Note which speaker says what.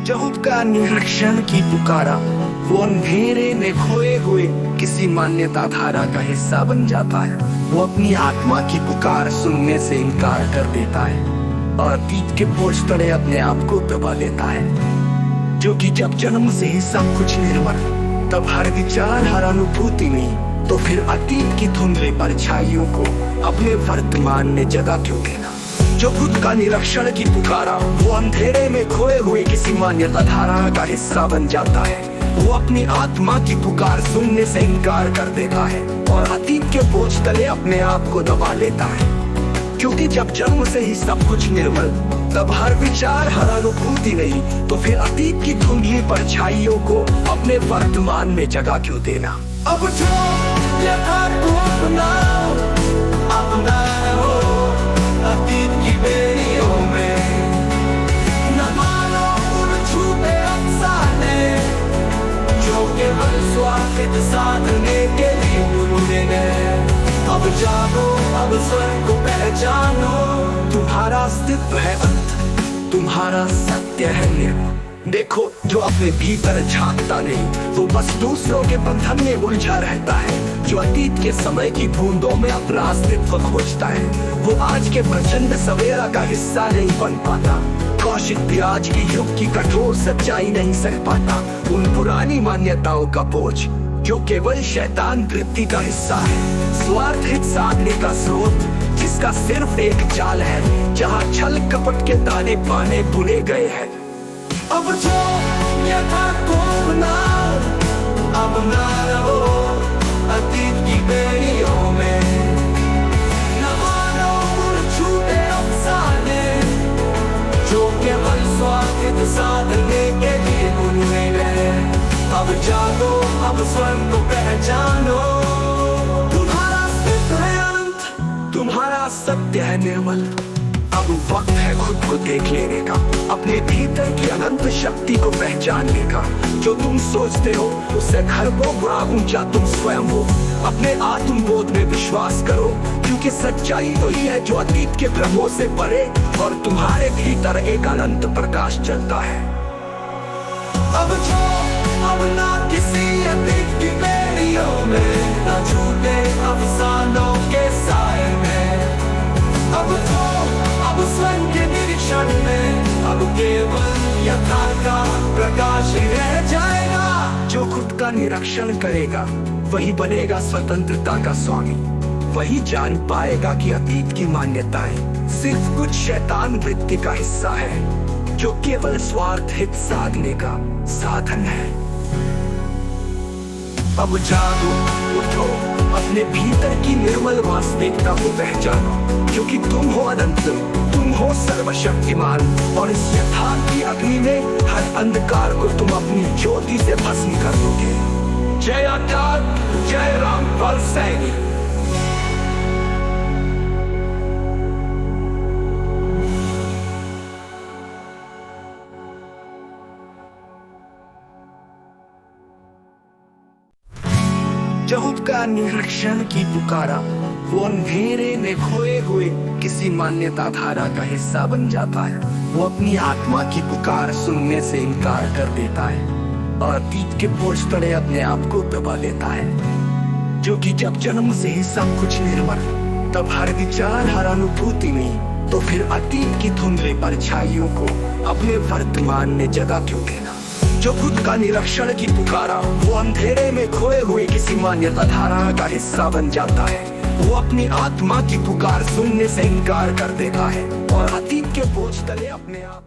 Speaker 1: चहुप का निरीक्षण की पुकारा, वो अंधेरे में खोए हुए किसी मान्यता धारा का हिस्सा बन जाता है। वो अपनी आत्मा की पुकार सुनने से इनकार कर देता है और अतीत के बोझ तले अपने आप को दबा लेता है। जो कि जब जन्म से ही सब कुछ निर्मल, तब हर विचार हर अनुभूति में, तो फिर अतीत की धुंधली परछाइयों को अपने वर्तमान में जगह क्यों देना। जो खुद का निरीक्षण की पुकारा, वो अंधेरे में खोए हुए किसी मान्यता धारा का हिस्सा बन जाता है। वो अपनी आत्मा की पुकार सुनने से इनकार कर देता है और अतीत के बोझ तले अपने आप को दबा लेता है। क्योंकि जब जन्म से ही सब कुछ निर्मल, तब हर विचार हर अनुभूति नहीं, तो फिर अतीत की धुंधली परछाइयों को अपने वर्तमान में जगह क्यों देना।
Speaker 2: अब जो यथार्थ को अपनाओ, अपना हो अतीत की बेड़ियों में, न मानो उन झूठे अफसाने जो केवल स्वार्थ साधने के लिए बुने गए। अब जागो, अब स्वयं को पहचानो, तुम्हारा अस्तित्व है अंत, तुम्हारा सत्य है निर्मल। देखो, जो अपने भीतर झांकता नहीं, वो बस दूसरों के बंधन में उलझा रहता है। जो अतीत के समय की बूंदों में अपना अस्तित्व खोजता है, वो आज के प्रचंड सवेरा का हिस्सा नहीं बन पाता। कौशिक भी आज की युग की कठोर सच्चाई नहीं सह पाता। उन पुरानी मान्यताओं का बोझ जो केवल शैतान वृत्ति का हिस्सा है, स्वार्थ हित साधने का स्रोत, जिसका सिर्फ एक जाल है जहाँ छल कपट के दाने पाने बुने गए हैं। अब जो यथार्थ को अपनाओ, अपना रहो अतीत की बेड़ियों में, न मानो उन झूठे अफसाने जो केवल स्वार्थ साधने के लिए बुने गए। अब जागो, अब स्वयं को पहचानो, तुम्हारा अस्तित्व है अनंत, तुम्हारा सत्य है निर्मल। अब वक्त है खुद को देख लेने का, अपने भीतर की अनंत शक्ति को पहचानने का। जो तुम सोचते हो उससे खरबों गुना ऊंचा तुम स्वयं हो। अपने आत्मबोध में विश्वास करो, क्योंकि सच्चाई तो ही है जो अतीत के भ्रमों से परे और तुम्हारे भीतर एक अनंत प्रकाश चलता है। अब जो अब ना किसी अतीत की बेड़ियों में, न झूठे अफसानों के साए में। अब तो अब स्वयं के निरीक्षण में, अब केवल यथार्थ का प्रकाश ही रह जाएगा।
Speaker 1: जो खुद का निरीक्षण करेगा, वही बनेगा स्वतंत्रता का स्वामी। वही जान पाएगा कि अतीत की मान्यताएं सिर्फ कुछ शैतान वृत्ति का हिस्सा है, जो केवल स्वार्थ हित साधने का साधन है। अब जागो, उठो, अपने भीतर की निर्मल वास्तविकता को पहचानो, क्योंकि तुम हो अनंत, तुम हो सर्वशक्तिमान। और इस यथार्थ की अग्नि में हर अंधकार को तुम अपनी ज्योति से भस्म कर दोगे।
Speaker 2: जय आजाद, जय रामपाल सैनी।
Speaker 1: चहुप का निरीक्षण की पुकारा, वो अंधेरे में खोए हुए किसी मान्यता धारा का हिस्सा बन जाता है। वो अपनी आत्मा की पुकार सुनने से इनकार कर देता है और अतीत के बोझ तले अपने आप को दबा लेता है। जो कि जब जन्म से ही सब कुछ निर्मल, तब हर विचार हर अनुभूति में, तो फिर अतीत की धुंधली परछाइयों को अपने वर्तमान में जगह क्यों देना। जो खुद का निरीक्षण की पुकारा, वो अंधेरे में खोए हुए किसी मान्यता धारा का हिस्सा बन जाता है। वो अपनी आत्मा की पुकार सुनने से इनकार कर देता है और अतीत के बोझ तले अपने आप